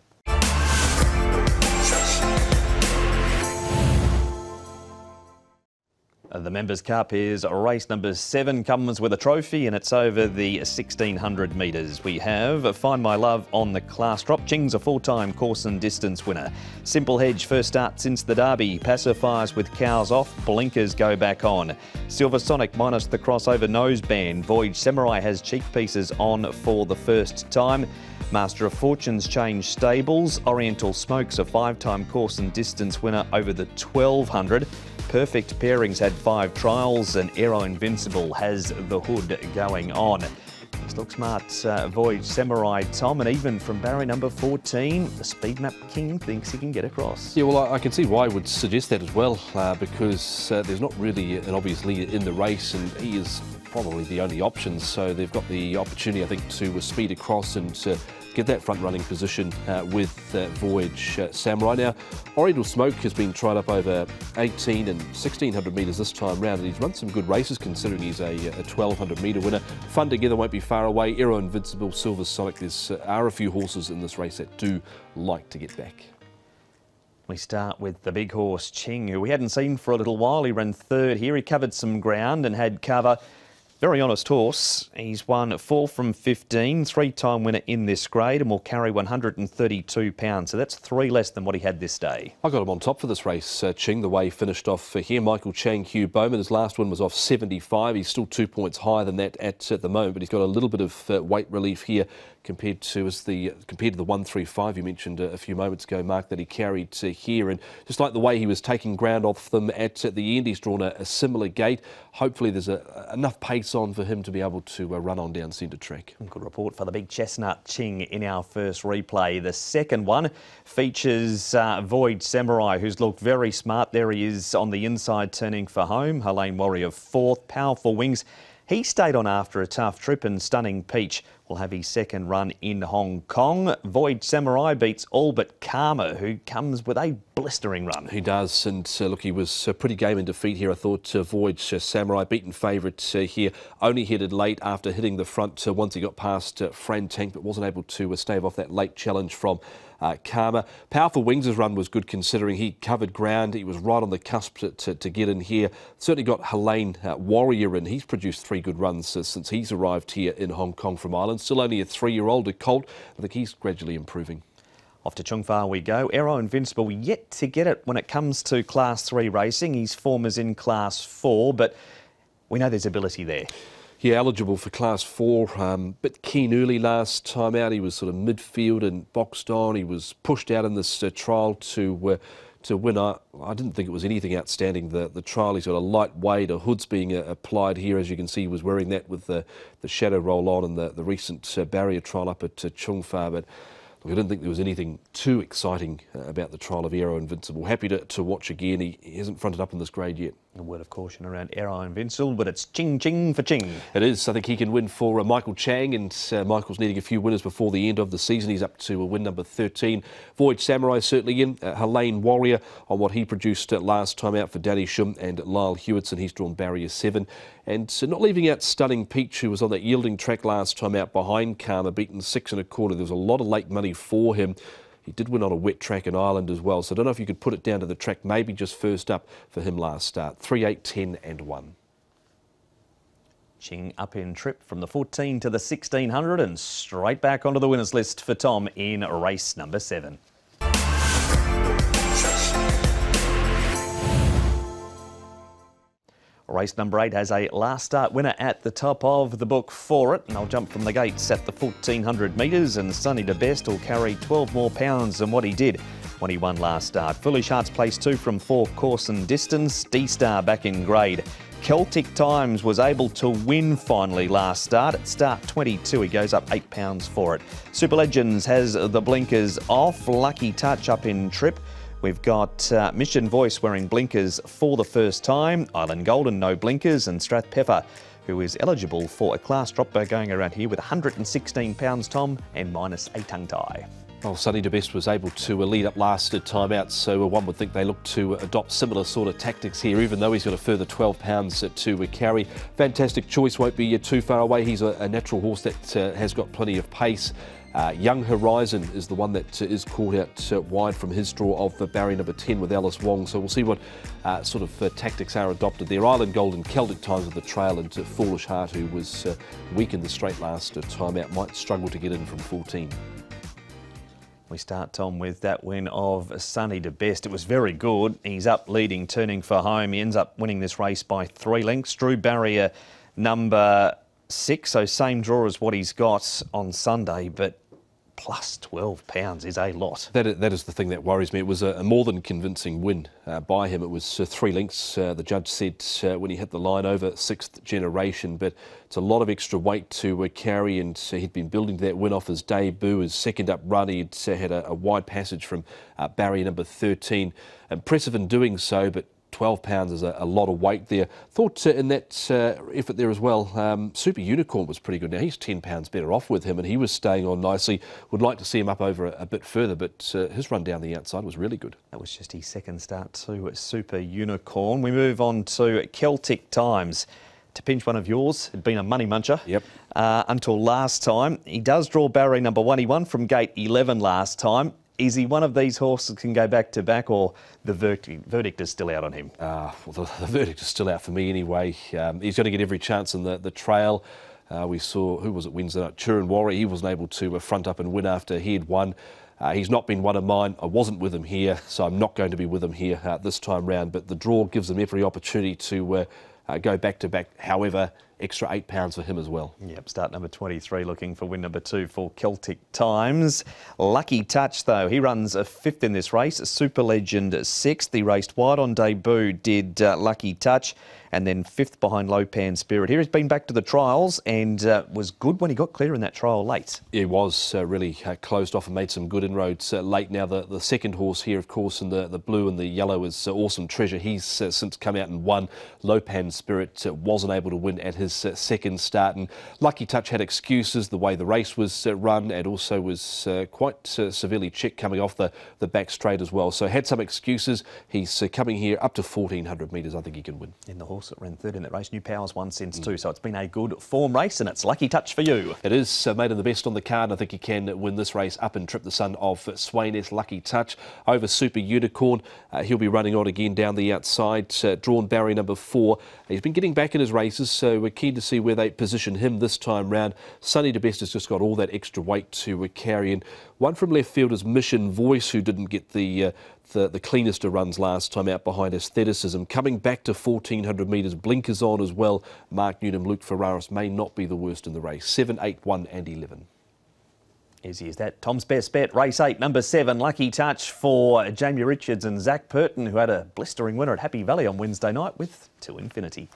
The Members' Cup is race number 7, comes with a trophy, and it's over the 1,600 metres. We have Find My Love on the class drop. Ching's a 4-time course and distance winner. Simple Hedge, first start since the Derby. Pacifiers with cows off, blinkers go back on. Silver Sonic minus the crossover noseband. Voyage Samurai has cheek pieces on for the first time. Master of Fortunes changed stables. Oriental Smokes, a 5-time course and distance winner over the 1,200. Perfect Pairings had 5 trials, and Aero Invincible has the hood going on. This looks smart, Voyage Samurai, Tom, and even from barrier number 14, the speed map king thinks he can get across. Yeah, well, I can see why I would suggest that as well, because there's not really an obvious leader in the race, and he is probably the only option, so they've got the opportunity, I think, to speed across and get that front-running position with Voyage Samurai. Now, Oriental Smoke has been tried up over 18 and 1600 metres this time round, and he's run some good races considering he's a 1200 metre winner. Fun Together won't be far away. Aero Invincible, Silver Sonic, there are a few horses in this race that do like to get back. We start with the big horse, Ching, who we hadn't seen for a little while. He ran 3rd here. He covered some ground and had cover. Very honest horse. He's won 4 from 15, 3-time winner in this grade, and will carry 132 pounds. So that's 3 less than what he had this day. I got him on top for this race, Ching, the way he finished off here. Michael Chang, Hugh Bowman, his last win was off 75. He's still 2 points higher than that at the moment, but he's got a little bit of weight relief here compared to the 135 you mentioned a few moments ago, Mark, that he carried here. And just like the way he was taking ground off them at the end, he's drawn a similar gate. Hopefully there's enough pace on for him to be able to run on down centre track. Good report for the big chestnut, Ching, in our first replay. The second one features Voyage Samurai, who's looked very smart. There he is on the inside, turning for home. Helene Warrior 4th, Powerful Wings. He stayed on after a tough trip, and Stunning Peach will have his second run in Hong Kong. Voyage Samurai beats all but Karma, who comes with a blistering run. He does, and look, he was pretty game in defeat here. I thought Voyage Samurai, beaten favourite here, only headed late after hitting the front once he got past Fran Tank, but wasn't able to stave off that late challenge from Karma. Powerful Wings' run was good considering he covered ground. He was right on the cusp to get in here. Certainly got Helene Warrior in. He's produced 3 good runs since he's arrived here in Hong Kong from Ireland. Still only a 3-year-old, a colt. I think he's gradually improving. Off to Chung Fa we go. Aero Invincible yet to get it when it comes to Class 3 racing. His form is in Class 4, but we know there's ability there. Yeah, eligible for Class 4, bit keen early last time out. He was sort of midfield and boxed on. He was pushed out in this trial to win. I didn't think it was anything outstanding, the trial. He's got a light weight, a hood's being applied here. As you can see, he was wearing that with the shadow roll on in the recent barrier trial up at Chung Fa. But look, I didn't think there was anything too exciting about the trial of Aero Invincible. Happy to watch again. He hasn't fronted up in this grade yet. A word of caution around Aero Invincible, but it's Ching Ching for Ching. It is. I think he can win for Michael Chang, and Michael's needing a few winners before the end of the season. He's up to win number 13. Voyage Samurai certainly in. Helene Warrior on what he produced last time out for Danny Shum and Lyle Hewitson. He's drawn barrier 7. And not leaving out Stunning Peach, who was on that yielding track last time out behind Karma, beaten 6 1/4. There was a lot of late money for him. He did win on a wet track in Ireland as well, so I don't know if you could put it down to the track, maybe just first up for him last start. 3, 8, 10 and 1. Ching up in trip from the 14 to the 1600 and straight back onto the winners list for Tom in race number 7. Race number 8 has a last start winner at the top of the book for it, and I'll jump from the gates at the 1400 metres, and Sunny to Best will carry 12 more pounds than what he did when he won last start. Foolish Hearts placed 2 from 4 course and distance. D-Star back in grade. Celtic Times was able to win finally last start. At start 22, he goes up 8 pounds for it. Super Legends has the blinkers off. Lucky Touch up in trip. We've got Mission Voice wearing blinkers for the first time. Island Golden, no blinkers. And Strath Pepper, who is eligible for a class drop going around here with 116 pounds, Tom, and minus a tongue tie. Well, Sunny to Best was able to lead up last time out, so one would think they look to adopt similar sort of tactics here, even though he's got a further 12 pounds to carry. Fantastic Choice won't be too far away. He's a natural horse that has got plenty of pace. Young Horizon is the one that is caught out wide from his draw of barrier number 10 with Alice Wong. So we'll see what sort of tactics are adopted there. Island Golden, Celtic Times with the trail, and Foolish Heart, who was weak in the straight last time out, might struggle to get in from 14. We start, Tom, with that win of Sunny to Best. It was very good. He's up leading, turning for home. He ends up winning this race by 3 lengths. Drew barrier number 6, so same draw as what he's got on Sunday, but plus 12 pounds is a lot. That is the thing that worries me. It was a more than convincing win by him. It was 3 lengths, the judge said, when he hit the line over 6th generation, but it's a lot of extra weight to carry, and he'd been building that win off his debut, his second up run. He'd had a wide passage from barrier number 13. Impressive in doing so, but 12 pounds is a lot of weight there. Thought in that effort there as well, Super Unicorn was pretty good. Now he's 10 pounds better off with him, and he was staying on nicely. Would like to see him up over a bit further, but his run down the outside was really good. That was just his second start to Super Unicorn. We move on to Celtic Times. To pinch one of yours, had been a money muncher. Yep. Until last time. He does draw barrier number 1. He won from gate 11 last time. Is he one of these horses that can go back to back, or the verdict is still out on him? Well, the verdict is still out for me anyway. He's going to get every chance in the trail. We saw, who was it Wednesday night? Warrior. He wasn't able to front up and win after he had won. He's not been one of mine. I wasn't with him here, so I'm not going to be with him here this time round. But the draw gives him every opportunity to go back to back. However, extra £8 for him as well. Yep, start number 23 looking for win number 2 for Celtic Times. Lucky Touch though, he runs a 5th in this race, Super Legend 6th. He raced wide on debut, did Lucky Touch, and then 5th behind Low Pan Spirit. Here he's been back to the trials and was good when he got clear in that trial late. He was really closed off and made some good inroads late. Now the second horse here, of course, in the blue and the yellow is Awesome Treasure. He's since come out and won. Low Pan Spirit wasn't able to win at his second start, and Lucky Touch had excuses the way the race was run, and also was quite severely checked coming off the back straight as well. So had some excuses. He's coming here up to 1400 metres. I think he can win. In the horse that ran 3rd in that race, New Power's won since 2, so it's been a good form race, and it's Lucky Touch for you. It is made him the best on the card, and I think he can win this race up and trip the son of Swainess. Lucky Touch over Super Unicorn. He'll be running on again down the outside, drawn barrier number 4. He's been getting back in his races, so we're keen to see where they position him this time round. Sunny De Best has just got all that extra weight to carry in. One from left field is Mission Voice, who didn't get the cleanest of runs last time out behind Aestheticism. Coming back to 1400 metres, blinkers on as well. Mark Newton, Luke Ferraris may not be the worst in the race. 7, 8, 1 and 11. Easy as that. Tom's best bet, race 8, number 7, Lucky Touch for Jamie Richards and Zach Purton, who had a blistering winner at Happy Valley on Wednesday night with To Infinity.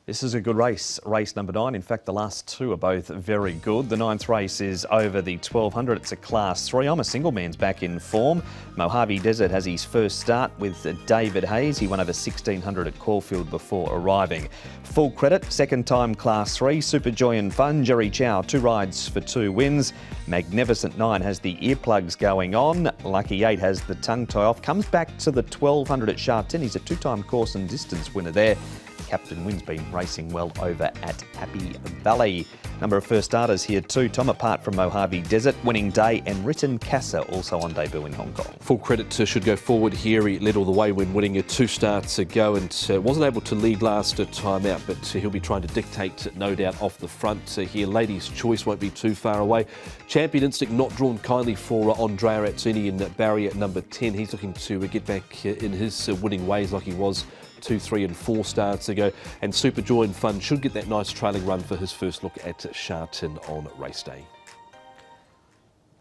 This is a good race, race number 9. In fact, the last 2 are both very good. The 9th race is over the 1200. It's a Class 3. I'm a single man's back in form. Mojave Desert has his first start with David Hayes. He won over 1600 at Caulfield before arriving. Full Credit, second time Class 3. Super Joy and Fun, Jerry Chow, 2 rides for 2 wins. Magnificent 9 has the earplugs going on. Lucky 8 has the tongue tie off. Comes back to the 1200 at Sha Tin. He's a 2-time course and distance winner there. Captain Wynn's been racing well over at Happy Valley. Number of first starters here too, Tom, apart from Mojave Desert, Winning Day and Written Casa also on debut in Hong Kong. Full Credit should go forward here. He led all the way when winning 2 starts ago, and wasn't able to lead last time out, but he'll be trying to dictate, no doubt, off the front here. Ladies' Choice won't be too far away. Champion Instinct not drawn kindly for Andrea Azzini in barrier number 10. He's looking to get back in his winning ways like he was 2, 3 and 4 starts ago, and Super Joy and Fun should get that nice trailing run for his first look at Sha Tin on race day.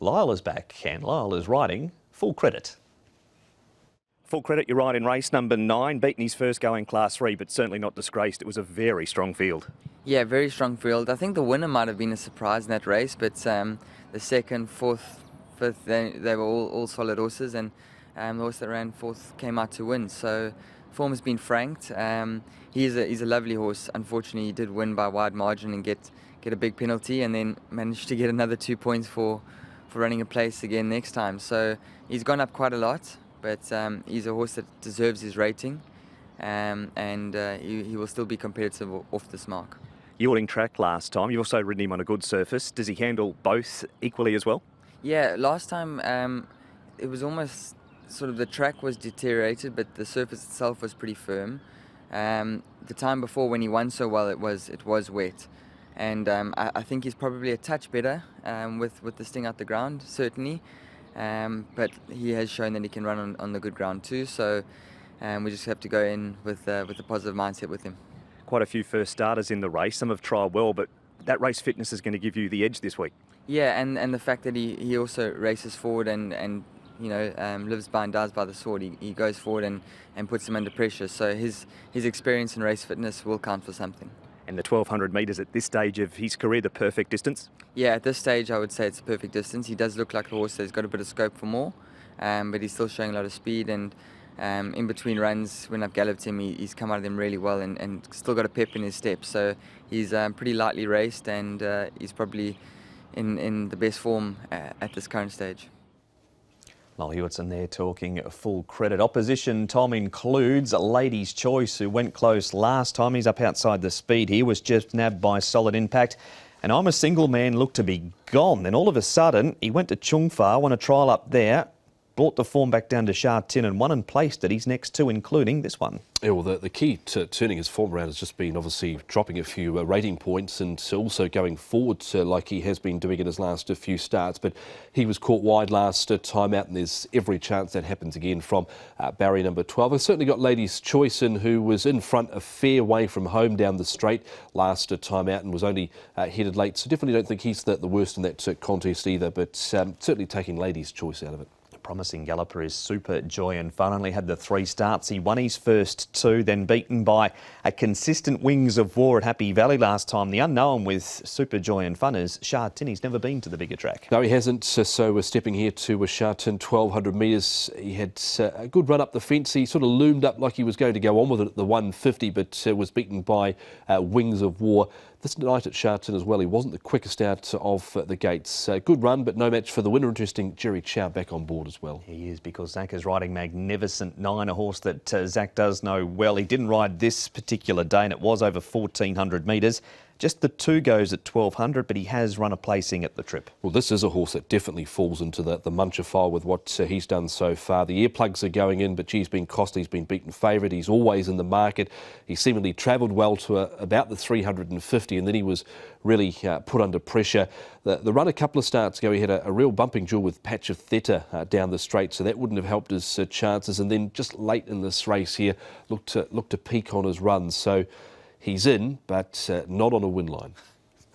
Lyle is back, and Lyle is riding Full Credit. Full Credit, you're right in race number 9, beaten his first go in Class 3, but certainly not disgraced. It was a very strong field. Yeah, very strong field. I think the winner might have been a surprise in that race, but the 2nd, 4th, 5th, they were all solid horses, and the horse that ran 4th came out to win. So form has been franked. He's a lovely horse. Unfortunately, he did win by wide margin and get a big penalty, and then managed to get another 2 points for running a place again next time. So he's gone up quite a lot, but he's a horse that deserves his rating, and he will still be competitive off this mark. Yielding track last time. You've also ridden him on a good surface. Does he handle both equally as well? Yeah, last time it was almost sort of the track was deteriorated, but the surface itself was pretty firm. The time before when he won so well, it was wet, and I think he's probably a touch better with the sting out the ground, certainly. But he has shown that he can run on the good ground too. So we just have to go in with a positive mindset with him. quite a few first starters in the race. Some have trialled well, but that race fitness is going to give you the edge this week. Yeah, and the fact that he also races forward and you know, lives by and dies by the sword. He goes forward and puts him under pressure. So his experience and race fitness will count for something. And the 1200 metres at this stage of his career, the perfect distance? Yeah, at this stage I would say it's the perfect distance. He does look like a horse that's got a bit of scope for more, but he's still showing a lot of speed, and in between runs when I've galloped him, he's come out of them really well and still got a pep in his step. So he's pretty lightly raced, and he's probably in the best form at this current stage. Lyle Hewitson there talking full credit. Opposition, Tom, includes Lady's Choice, who went close last time. He's up outside the speed here, was just nabbed by Solid Impact. And I'm a Single Man looked to be gone. Then all of a sudden, he went to Chungfa, won a trial up there, brought the form back down to Sha Tin and won and placed at his next two, including this one. Yeah, well, the key to turning his form around has just been obviously dropping a few rating points and also going forward like he has been doing in his last few starts. But he was caught wide last time out, and there's every chance that happens again from barrier number 12. I've certainly got Lady's Choice in, who was in front a fair way from home down the straight last time out and was only headed late. So definitely don't think he's the worst in that contest either, but certainly taking Lady's Choice out of it. Promising galloper is Super Joy and Fun. Only had the 3 starts. He won his first 2, then beaten by a consistent Wings of War at Happy Valley last time. The unknown with Super Joy and Fun is Sha Tin. He's never been to the bigger track. No, he hasn't. So we're stepping here to Sha Tin, 1200 metres. He had a good run up the fence. He sort of loomed up like he was going to go on with it at the 150, but was beaten by Wings of War. This night at Sha Tin as well, he wasn't the quickest out of the gates. Good run, but no match for the winner. Interesting, Jerry Chow back on board as well. He is, because Zach is riding Magnificent 9, a horse that Zach does know well. He didn't ride this particular day, and it was over 1400 metres. Just the 2 goes at 1200, but he has run a placing at the trip. Well, this is a horse that definitely falls into the muncher file with what he's done so far. The earplugs are going in, but he's been costly. He's been beaten favourite. He's always in the market. He seemingly travelled well to about the 350, and then he was really put under pressure. The run a couple of starts ago, he had a real bumping duel with Patch of Theta down the straight, so that wouldn't have helped his chances. And then just late in this race here, looked to peak on his run. So he's in, but not on a win line.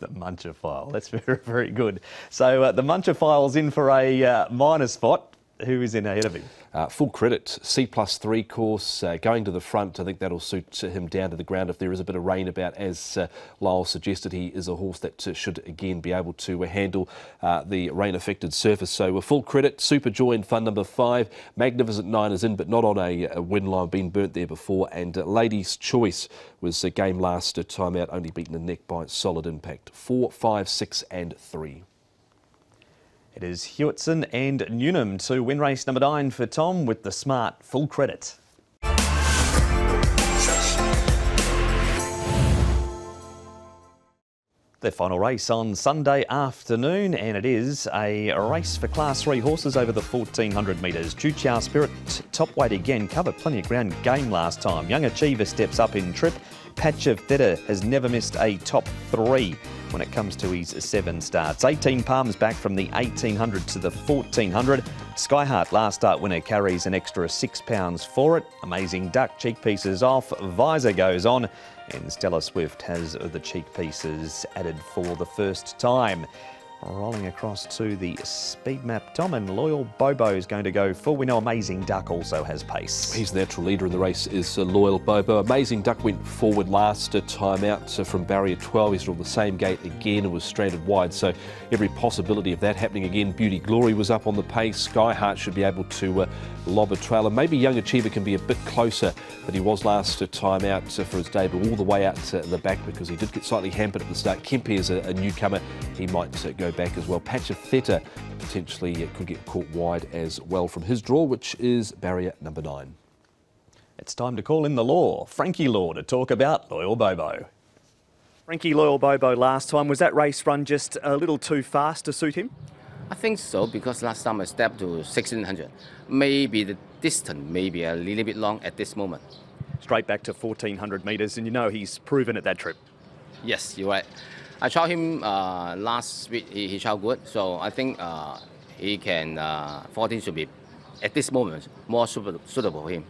The muncher file. That's very, very good. So the muncher file's in for a minor spot. Who is in ahead of him? Full credit, C+3 course, going to the front. I think that'll suit him down to the ground if there is a bit of rain about. As Lyle suggested, he is a horse that should again be able to handle the rain-affected surface. So full credit, Super Joy in Fun number 5. Magnificent 9 is in, but not on a win line, been burnt there before. And Lady's Choice was a game last time out, only beaten a neck by Solid Impact. 4, 5, 6 and 3. It is Hewitson and Newnham to win race number 9 for Tom with the smart full credit. The final race on Sunday afternoon, and it is a race for Class 3 horses over the 1400 metres. Chu Chow Spirit, top weight again, covered plenty of ground game last time. Young Achiever steps up in trip. Patch of Theta has never missed a top 3 when it comes to his 7 starts. 18 Palms back from the 1800 to the 1400. Skyheart, last start winner, carries an extra £6 for it. Amazing Duck, cheek pieces off. Visor goes on. And Stella Swift has the cheek pieces added for the first time. Rolling across to the speed map, Tom, and Loyal Bobo is going to go full. We know Amazing Duck also has pace. He's the natural leader in the race, is Loyal Bobo. Amazing Duck went forward last time out from barrier 12. He's on the same gate again and was stranded wide, so every possibility of that happening again. Beauty Glory was up on the pace. Skyheart should be able to lob a trailer. Maybe Young Achiever can be a bit closer than he was last time out for his debut, all the way out to the back, because he did get slightly hampered at the start. Kempe is a newcomer. He might go back as well. Patch of Theta potentially could get caught wide as well from his draw, which is barrier number 9. It's time to call in the law. Frankie Law to talk about Loyal Bobo. Frankie, Loyal Bobo last time, was that race run just a little too fast to suit him? I think so, because last time I stepped to 1600. Maybe the distance may be a little bit long at this moment. Straight back to 1400 metres, and you know he's proven at that trip. Yes, you're right. I tried him last week, he tried good, so I think he can, 14 should be, at this moment, more suitable for him.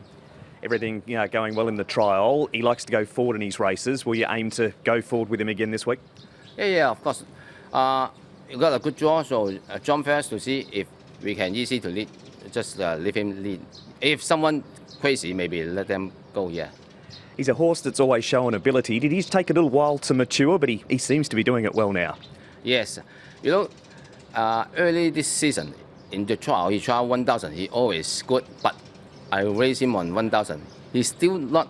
Everything going well in the trial. He likes to go forward in his races. Will you aim to go forward with him again this week? Yeah, of course. You got a good draw, so jump first to see if we can easy to lead. Just leave him lead. If someone crazy, maybe let them go, yeah. He's a horse that's always shown ability. Did he take a little while to mature, but he seems to be doing it well now? Yes. You know, early this season, in the trial, he tried 1,000. He always good, but I raised him on 1,000. He's still not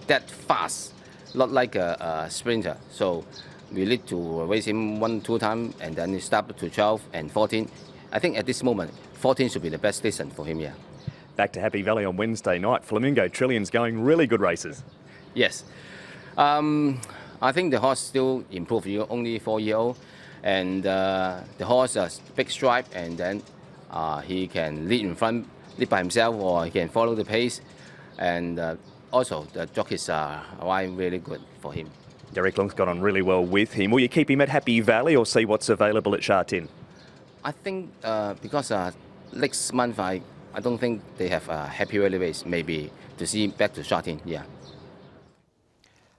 that fast, not like a sprinter. So we need to raise him 1-2 times, and then he step to 12 and 14. I think at this moment, 14 should be the best station for him, yeah. Back to Happy Valley on Wednesday night. Flamingo Trillion's going really good races. Yes. I think the horse still improved. You're only 4-year-old. And the horse has big stripe, and then he can lead in front, lead by himself, or he can follow the pace. And also, the jockeys are really good for him. Derek Long's got on really well with him. Will you keep him at Happy Valley or see what's available at Sha Tin? I think because next month, I don't think they have a Happy Valley race, maybe to see back to Sha Tin, yeah.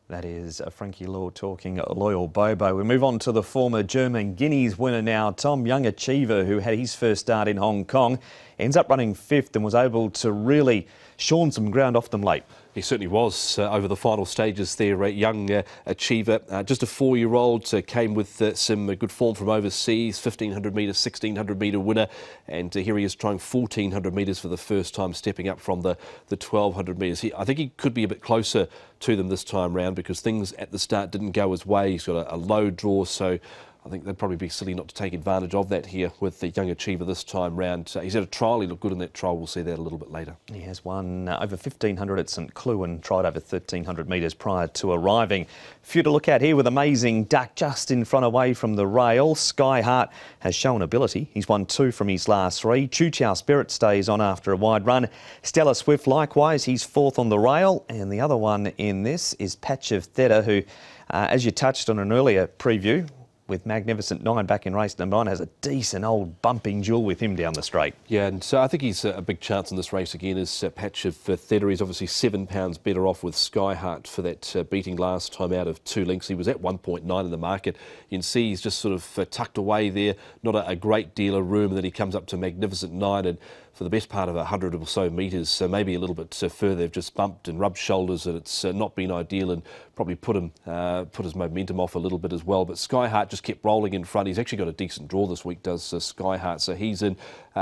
That is Frankie Law talking Loyal Bobo. We move on to the former German Guineas winner now, Tom Young Achiever, who had his first start in Hong Kong. Ends up running fifth and was able to really shorn some ground off them late. He certainly was over the final stages there. Young Achiever, just a 4-year-old, came with some good form from overseas, 1,500 metre, 1,600 metre winner. And here he is trying 1,400 metres for the first time, stepping up from the 1,200 metres. I think he could be a bit closer to them this time round because things at the start didn't go his way. He's got a low draw, so I think they'd probably be silly not to take advantage of that here with the Young Achiever this time round. He's had a trial, he looked good in that trial, we'll see that a little bit later. He has won over 1,500 at St Cloud and tried over 1,300 metres prior to arriving. Few to look at here with Amazing Duck just in front away from the rail. Sky Heart has shown ability. He's won 2 from his last 3. Choo Chow Spirit stays on after a wide run. Stella Swift likewise, he's 4th on the rail. And the other one in this is Patch of Theta, who, as you touched on an earlier preview, with Magnificent 9 back in race number 9, has a decent old bumping duel with him down the straight. Yeah, and so I think he's a big chance in this race again is Patch of Theta. He's obviously £7 better off with Skyheart for that beating last time out of 2 lengths. He was at 1.9 in the market. You can see he's just sort of tucked away there, not a great deal of room, and then he comes up to Magnificent 9 and for the best part of 100 or so metres, so maybe a little bit further, they've just bumped and rubbed shoulders, and it's not been ideal and probably put his momentum off a little bit as well. But Skyheart just kept rolling in front. He's actually got a decent draw this week, does Skyheart, so he's in.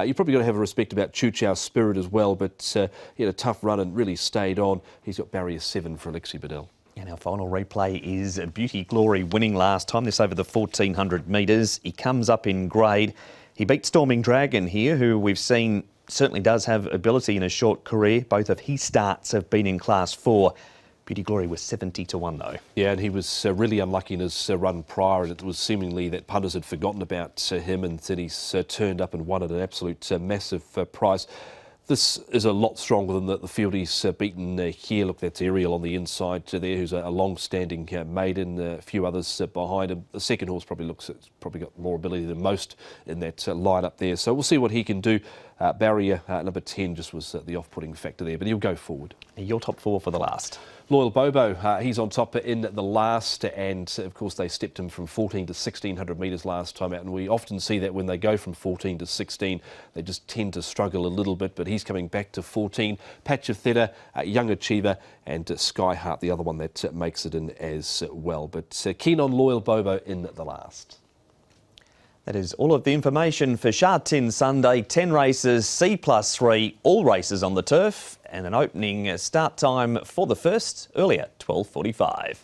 You've probably got to have a respect about Choo Chow Spirit as well, but he had a tough run and really stayed on. He's got barrier 7 for Alexi Bedell. And our final replay is Beauty Glory winning last time, this over the 1,400 metres. He comes up in grade. He beat Storming Dragon here, who we've seen certainly does have ability in a short career. Both of his starts have been in Class 4. Beauty Glory was 70-1 though. Yeah, and he was really unlucky in his run prior, and it was seemingly that punters had forgotten about him, and then he's turned up and won at an absolute massive price. This is a lot stronger than the field he's beaten here. Look, that's Ariel on the inside there, who's a long-standing maiden. A few others behind him. The second horse probably got more ability than most in that lineup there. So we'll see what he can do. Barrier number 10 just was the off-putting factor there, but he'll go forward. Your top 4 for the last. Loyal Bobo, he's on top in the last, and of course they stepped him from 14 to 1,600 metres last time out, and we often see that when they go from 14 to 16, they just tend to struggle a little bit, but he's coming back to 14. Patch of Theta, Young Achiever, and Skyheart, the other one that makes it in as well. But keen on Loyal Bobo in the last. That is all of the information for Sha Tin Sunday. 10 races, C+3, all races on the turf, and an opening start time for the first earlier, 12:45.